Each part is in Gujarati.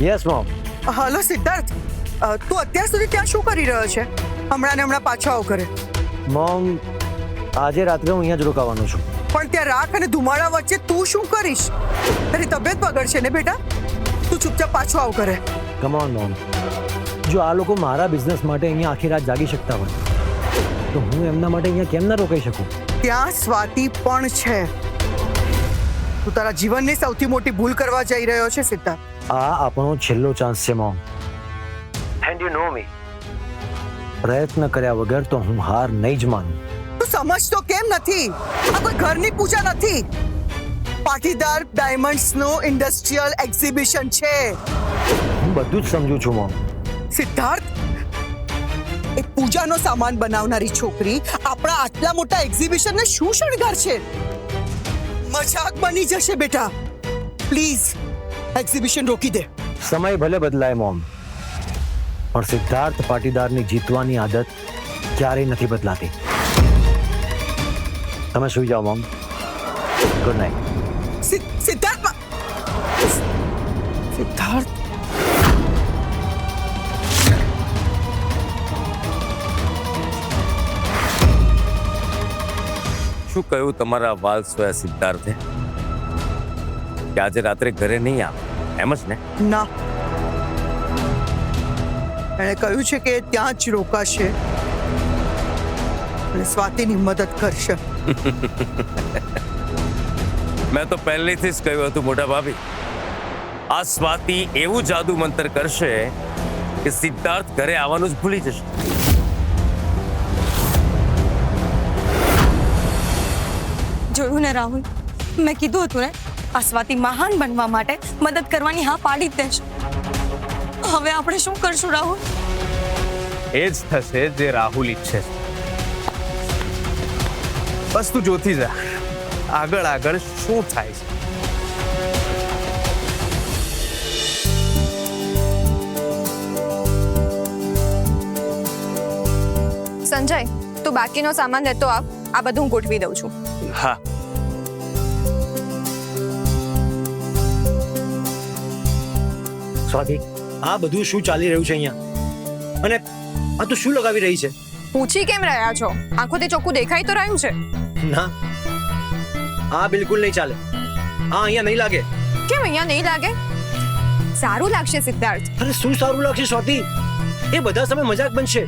Yes mom. હલો સિદ્ધાર્થ, તું અત્યાર સુધી ત્યાં શું કરી રહ્યો છે? હમણાં ને હમણાં પાછો આવ કરે. મોમ, આજે રાત્રે હું અહીંયા જ રોકાવાનો છું. પણ ત્યાં રાખ અને ધુમાડા વચ્ચે તું શું કરીશ? તારી તબિયત બગડશે ને બેટા. તું ચૂપચાપ પાછો આવ કરે. કમ ઓન મોમ, જો આ લોકો મારા બિઝનેસ માટે અહીંયા આખી રાત જાગી શકતા હોય તો હું એમના માટે અહીંયા કેમ ના રોકાઈ શકું? ત્યાં સ્વાતિ પણ છે. તું તારા જીવનની સૌથી મોટી ભૂલ કરવા જઈ રહ્યો છે સિદ્ધાર્થ. આ આપણો છેલ્લો ચાન્સ છે મોમ. એન્ડ યુ નો મી, પ્રયત્ન કર્યા વગર તો હું હાર નહીં જ માનું. તું સમજતો કેમ નથી? આ કોઈ ઘરની પૂજા નથી. પાટીદાર ડાયમંડ્સનો ઇન્ડસ્ટ્રીયલ એક્ઝિબિશન છે. હું બધું જ સમજુ છું મોમ. સિદ્ધાર્થ, એક પૂજાનો સામાન બનાવનારી છોકરી આપણા આટલા મોટા એક્ઝિબિશનને શું શણગાર છે? મજાક બની જશે બેટા. પ્લીઝ એક્ઝિબિશન રોકી દે. સમય ભલે બદલાય મોમ, પણ સિદ્ધાર્થ પાટીદારની જીતવાની આદત ક્યારેય નથી બદલાતી. તમે સુઈ જાઓ mom. Good night. Siddharth, Siddharth, શું કહ્યું તમારા વાલ સોયા સિદ્ધાર્થે કે આજે રાત્રે ઘરે નહીં આવે, એમ જ ને? ના, એણે કહ્યું છે કે ત્યાં જ રોકાશે અને સ્વાતિની મદદ કરશે. મેં તો પહેલેથી જ કહ્યું હતું મોટા ભાભી, આ સ્વાતિ એવું જાદુ મંતર કરશે કે સિદ્ધાર્થ ઘરે આવવાનું જ ભૂલી જશે. જોયું ને રાહુલ, મેં કીધું હતું ને આ સ્વાતિ મહાન બનવા માટે મદદ કરવાની હા પાડી જ દેશે. હવે આપણે શું કરશું રાહુલ? એ જ થશે જે રાહુલ ઈચ્છે છે. બસ તું જોતી જા આગળ આગળ શું થાય છે. સંજય, તું બાકીનો સામાન લેતો આવ, આ બધું હું ગોઠવી દઉં છું. હા, સ્વાતિ, આ બધું શું ચાલી રહ્યું છે અહીંયા? અને આ તું શું લગાવી રહી છે? પૂછી કેમ રહ્યા છો? આંખોથી ચોખ્ખું દેખાઈ તો રહ્યું છે. ના, આ બિલકુલ નહીં ચાલે. આ અહીંયા નહીં લાગે. કેમ અહીંયા નહીં લાગે? સારું લાગશે સિદ્ધાર્થ. અરે શું સારું લાગશે સ્વાતિ? એ બધા સમય મજાક બનશે.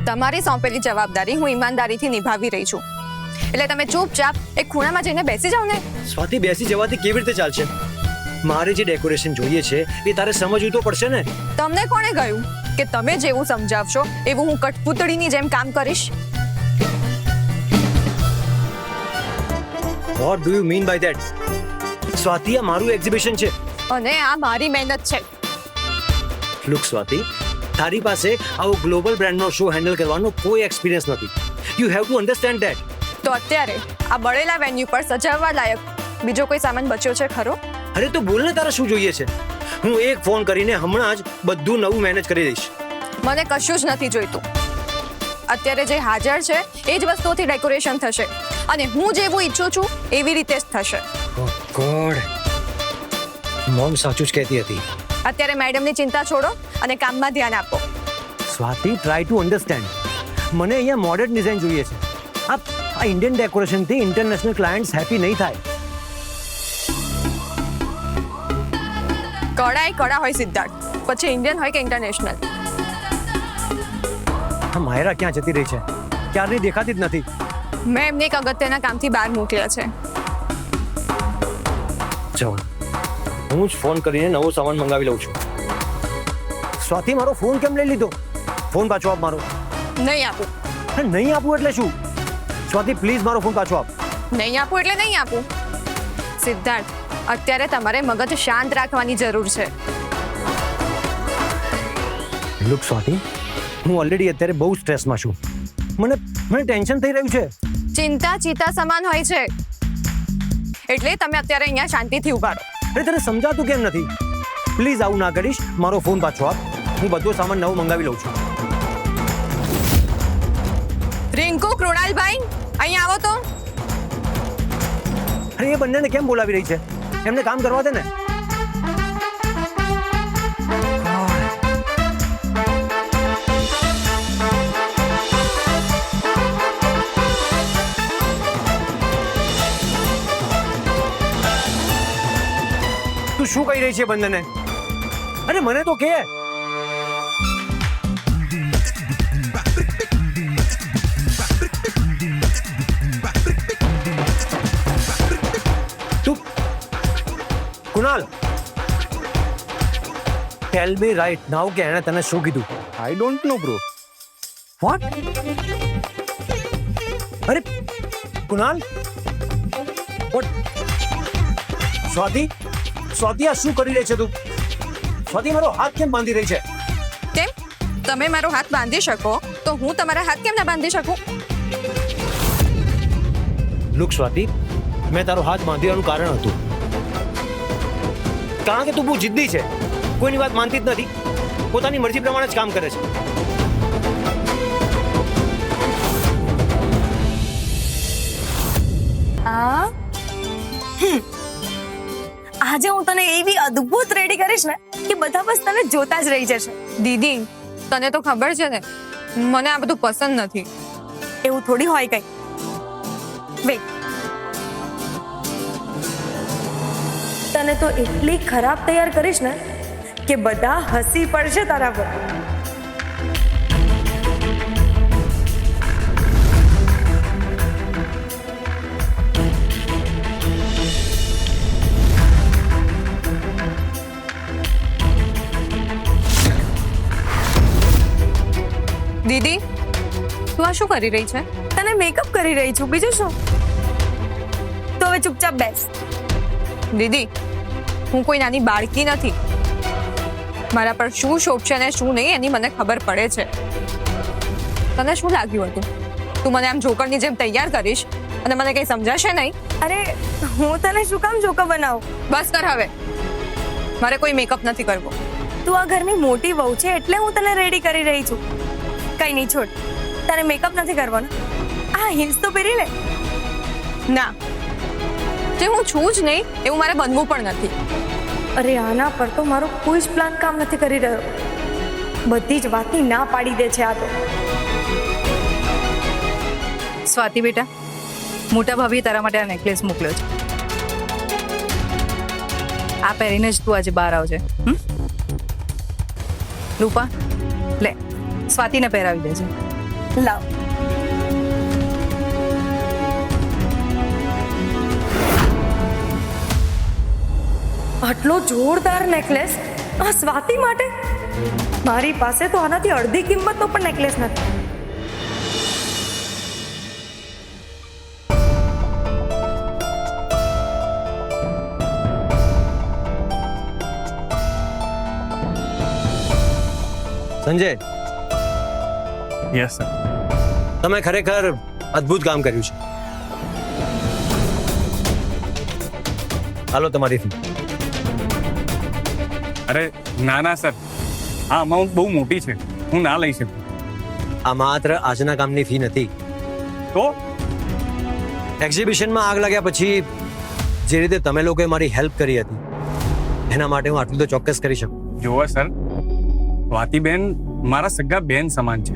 તમારી સોંપેલી જવાબદારી હું ઈમાનદારીથી નિભાવી રહી છું, એટલે તમે ચૂપચાપ એક ખૂણામાં જઈને બેસી જાઓ ને. સ્વાતિ, બેસી જવાથી કેવી રીતે ચાલશે? મારે જે ડેકોરેશન જોઈએ છે એ તારે સમજવું તો પડશે ને. તમને કોણે કહ્યું કે તમે જેવું સમજાવશો એવું હું કઠપૂતળીની જેમ કામ કરીશ? What do you mean by that? Swati, આ મારું એક્ઝિબિશન છે અને આ મારી મહેનત છે. લુક સ્વાતિ, તારી પાસે આવો ગ્લોબલ બ્રાન્ડનો શો હેન્ડલ કરવાનો કોઈ એક્સપિરિયન્સ નથી. You have to understand that. તો અત્યારે આ બળેલા વેન્યુ પર સજાવવા લાયક બીજો કોઈ સામાન બચ્યો છે ખરો? અરે તો બોલ ને, તારે શું જોઈએ છે? હું એક ફોન કરીને હમણાં જ બધું નવું મેનેજ કરી દઈશ. મને કશું જ નથી જોઈતું. અત્યારે જે હાજર છે એ જ વસ્તુઓથી ડેકોરેશન થશે અને હું જેવું ઈચ્છું છું એવી રીતે જ થશે. ઓ ગોડ, મોમ સાચું જ કહેતી હતી. અત્યારે મેડમની ચિંતા છોડો અને કામમાં ધ્યાન આપો. Swati, try to understand. મને અહીંયા મોડર્ન ડિઝાઇન જોઈએ છે. આ ઇન્ડિયન ડેકોરેશનથી ઇન્ટરનેશનલ ક્લાયન્ટ્સ હેપી નહીં થાય. કડા એ કડા હોય સિદ્ધાર્થ, પછી ઇન્ડિયન હોય કે ઇન્ટરનેશનલ. આ માયરા ક્યાં જતી રહી છે? ક્યારની દેખાતી જ નથી. મેં એમને એક અગત્યના કામથી બહાર મોકલ્યા છે. ચલો, હું જ ફોન કરીને નવો સામાન મંગાવી લઉં છું. સ્વાતિ, મારો ફોન કેમ લઈ લીધો? ફોન પાછો આપ મારો. નહીં આપું. નહીં આપું એટલે શું? સ્વાતિ, પ્લીઝ મારો ફોન પાછો આપ. નહીં આપું એટલે નહીં આપું. સિદ્ધાર્થ, અત્યારે તમારે મગજ શાંત રાખવાની જરૂર છે. લુક સ્વાતિ, હું ઓલરેડી અત્યારે બહુ સ્ટ્રેસમાં છું. મને ટેન્શન થઈ રહ્યું છે. ચિંતા ચિતા સમાન હોય છે, એટલે તમે અત્યારે અહીંયા શાંતિથી ઉભા રહો. અરે તને સમજાતું કેમ નથી? પ્લીઝ આવું ના કરીશ. મારો ફોન પાછો આપ. હું બધો સામાન નવો મંગાવી લઉં છું. રિંકુ, કૃણાલભાઈ, અહીંયા આવો તો. અરે એ બંનેને કેમ બોલાવી રહી છે? એમને કામ કરવા દે ને. શું કહી રહી છે બંનેને? અરે મને તો કે. તું કુનાલ, ટેલ મી રાઈટ નાઉ કે એણે તને શું કીધું? I don't know bro. What? અરે કુનાલ, વોટ? સ્વાતિ, સ્વાતિ આ શું કરી રહી છે તું? સ્વાતિ મારો હાથ કેમ બાંધી રહી છે? કેમ? તમે મારો હાથ બાંધી શકો તો હું તમારા હાથ કેમ ના બાંધી શકું? લુક સ્વાતિ, મેં તારો હાથ બાંધવાનું કારણ હતું કારણ કે તું બહુ જિદ્દી છે, કોઈની વાત માનતી જ નથી, પોતાની મરજી પ્રમાણે જ કામ કરે છે. આજે હું તને એવી અદ્ભુત રેડી કરીશ ને કે બધા બસ તને જોતા જ રહી જશે. દીદી તને તો ખબર છે ને મને આ બધું પસંદ નથી. એવું થોડી હોય કઈ. વેટ, તને તો એટલી ખરાબ તૈયાર કરીશ ને કે બધા હસી પડશે તારા પર. દીદી તું આ શું કરી રહી છે? તને મેકઅપ કરી રહી છું, બીજું શું? તો હવે ચૂપચાપ બેસ. દીદી હું કોઈ નાની બાળકી નથી. મારા પર શું શોભશે ને શું નહીં એની મને ખબર પડે છે. તને શું લાગ્યું હતું તું મને આમ જોકરની જેમ તૈયાર કરીશ અને મને કઈ સમજાશે નહીં? અરે હું તને શું કામ જોકા બનાવું? બસ કર હવે, મારે કોઈ મેકઅપ નથી કરવો. તું આ ઘરની મોટી વહુ છે એટલે હું તને રેડી કરી રહી છું. કઈ નહીં, છોડ. તારે મેકઅપ નથી કરવાનો. આ હિલ્સ તો પહેરી લે. ના, જે હું છું જ નહીં એવું મારે બનવું પણ નથી. અરે આના પર તો મારો કોઈ જ પ્લાન કામ નથી કરી રહ્યો. બધી જ વાતની ના પાડી દે છે આ તો. સ્વાતિ બેટા, મોટા ભાભીએ તારા માટે આ નેકલેસ મોકલ્યો છે. આ પહેરીને જ તું આજે બહાર આવજે. રૂપા લે, સ્વાતિને પહેરાવી દેજે. લાવ. આટલો જોરદાર નેકલેસ આ સ્વાતિ માટે? મારી પાસે તો આનાથી અડધી કિંમતનો પણ નેકલેસ નથી. Sanjay, yes sir. તમે ખરેખર અદ્ભુત કામ કર્યું છે. હાલો તમારી ફી. અરે ના ના સર, આ અમાઉન્ટ બહુ મોટી છે, હું ના લઈ શકું. આ માત્ર આજના કામની ફી નથી. તો એક્ઝિબિશનમાં આગ લાગ્યા પછી જે રીતે તમે લોકોએ મારી હેલ્પ કરી હતી એના માટે હું આટલું તો ચોક્કસ કરી શકું. જુઓ સર, સ્વાતિબેન મારા સગા બેન સમાન છે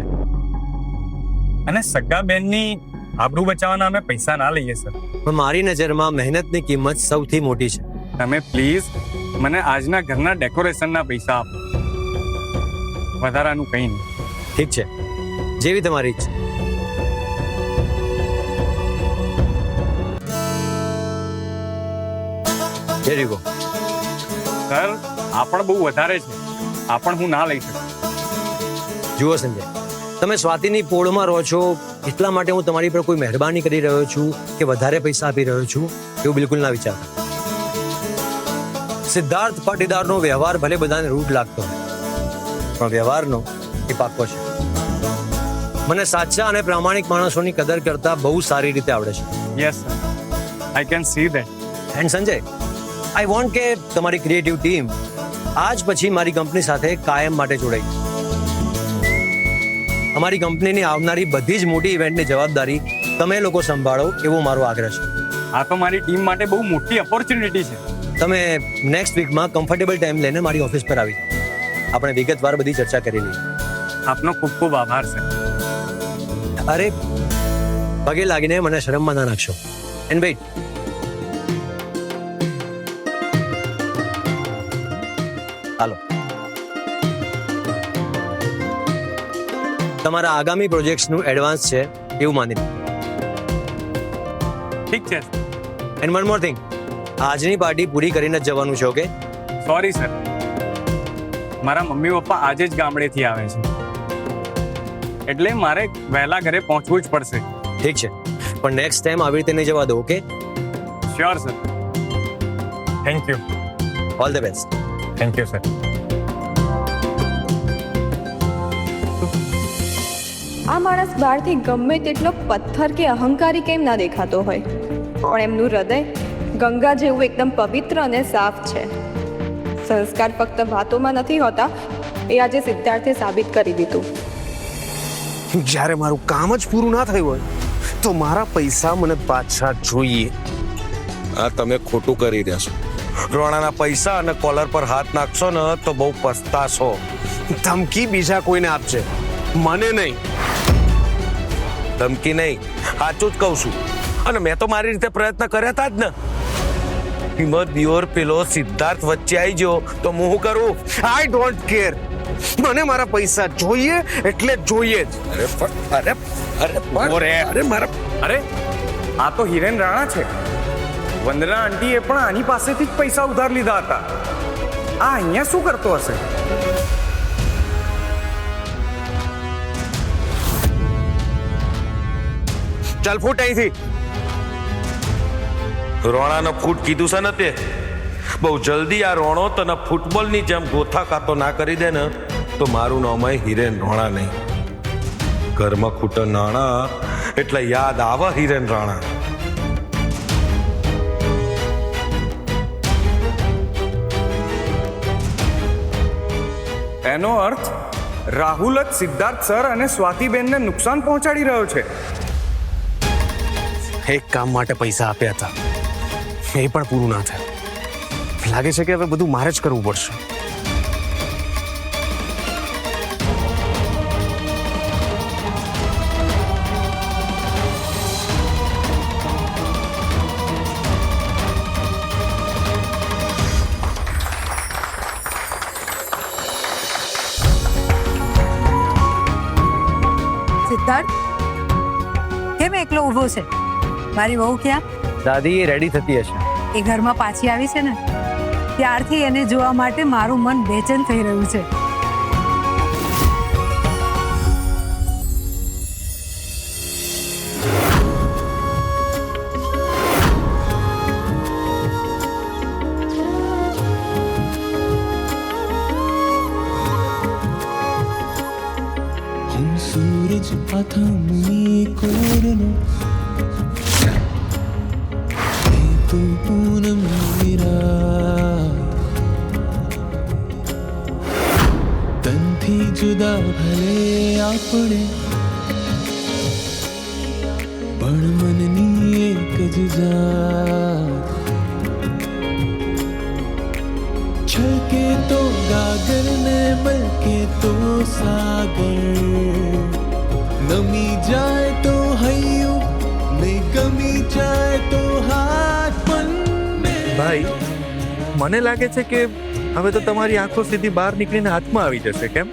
અને સગા બેનની આબરૂ બચાવવાના અમે પૈસા ના લઈએ સર. પણ મારી નજરમાં મહેનતની કિંમત સૌથી મોટી છે. તમે પ્લીઝ મને આજના ઘરના ડેકોરેશનના પૈસા આપો, વધારાનું કંઈ નહીં. ઠીક છે, જેવી તમારી ઈચ્છા. Here you go. સર આ પણ બહુ વધારે છે, આ પણ હું ના લઈ શકું. જુઓ સંજય, તમે સ્વાતિની પોળમાં રહો છો એટલા માટે હું તમારી પર કોઈ મહેરબાની કરી રહ્યો છું કે વધારે પૈસા આપી રહ્યો છું એવું બિલકુલ ના વિચારતા. સિદ્ધાર્થ પાટીદારનો વ્યવહાર ભલે બધાને રૂટ લાગતો હોય પણ વ્યવહારનો એ પાક્કો છે. મને સાચા અને પ્રામાણિક માણસોની કદર કરતા બહુ સારી રીતે આવડે છે. Yes sir, I can see that. And Sanjay, I want કે તમારી ક્રિએટિવ ટીમ આજ પછી મારી કંપની સાથે કાયમ માટે જોડાઈ. અમારી કંપનીની આવનારી બધી જ મોટી ઇવેન્ટની જવાબદારી તમે લોકો સંભાળો એવો મારો આગ્રહ છે. આ તો મારી ટીમ માટે બહુ મોટી ઓપોર્ચ્યુનિટી છે. તમે નેક્સ્ટ વીકમાં કમ્ફર્ટેબલ ટાઈમ લઈને મારી ઓફિસ પર આવી જાઓ. આપણે વિગતવાર બધી ચર્ચા કરી લઈએ. આપનો ખૂબ ખૂબ આભાર સર. અરે પગે લાગીને મને શરમમાં ના નાખશો. એન્ડ વેઇટ, તમારા આગામી પ્રોજેક્ટ્સનું એડવાન્સ છે એવું માની લો. ઠીક છે એન્ડ વન મોર થિંગ, આજની પાર્ટી પૂરી કરીને જ જવાનું છે. ઓકે? સોરી સર, મારા મમ્મી પપ્પા આજે જ ગામડેથી આવે છે એટલે મારે વહેલા ઘરે પહોંચવું જ પડશે. ઠીક છે, પણ નેક્સ્ટ ટાઈમ આવી રીતે નહીં જવા દો. Okay? Sure sir. Thank you. All the best. Thank you sir. આ માણસ બહારથી ગમે તેટલો પથ્થર કે અહંકારી કેમ ના દેખાતો હોય, પણ એમનું હૃદય ગંગા જેવું એકદમ પવિત્ર અને સાફ છે. સંસ્કાર ફક્ત વાતોમાં નથી હોતા, એ આજે સિદ્ધાર્થે સાબિત કરી દીધું. જ્યારે મારું કામ જ પૂરું ના થયું હોય તો મારા પૈસા મને પાછા જોઈએ. આ તમે ખોટું કરી રહ્યા છો. રોણાના પૈસા અને કોલર પર હાથ નાખશો ને તો બહુ પસ્તાશો. ધમકી બીજા કોઈને આપજે, મને નહીં. ધમકી નહીં, સાચું જ કહું છું. અને મેં તો મારી રીતે પ્રયત્ન કર્યા હતા જ ને. હિંમત દિયોર પેલો સિદ્ધાર્થ વચ્ચે આવી ગયો તો હું શું કરું? I don't care. મને મારા પૈસા જોઈએ એટલે જોઈએ જ. અરે મારા અરે આ તો હિરેન રાણા છે. વંદના આંટીએ પણ આની પાસેથી જ પૈસા ઉધાર લીધા હતા. આ અહીંયા શું કરતો હશે? ચાલ ફૂટ અહીંથી. રોણાનો ફૂટ કીધું છે ને તે. બહુ જલ્દી આ રોણો તને ફૂટબોલની જેમ ગોથા કાતો ના કરી દે ને તો મારું નામ હિરેન રોણા નહીં. ઘરમાં ખૂટે નાણા એટલે યાદ આવે હિરેન રાણા. એનો અર્થ રાહુલ જ સિદ્ધાર્થ સર અને સ્વાતિબેનને નુકસાન પહોંચાડી રહ્યો છે. એક કામ માટે પૈસા આપ્યા હતા, એ પણ પૂરું ના થયું. લાગે છે કે હવે બધું મારે જ કરવું પડશે. સિદ્ધાર્થ કેમ એકલો ઊભો છે? મારી વહુ ક્યાં? દાદી એ રેડી થતી હશે. એ ઘરમાં પાછી આવી છે ને, ત્યારથી એને જોવા માટે મારું મન બેચેન થઈ રહ્યું છે. सूरज अथमी कोरनो तू पूनम मेरा तनथी जुदा भले आपणे पण मननी एक ज जात छलके तो गागर ने बलके तो सागर नमी जाए तो हय्યું ને ગમી જાય તો હાથ પણ. ભાઈ, મને લાગે છે કે હવે તો તમારી આંખો સીધી બહાર નીકળીને હાથમાં આવી જશે. કેમ?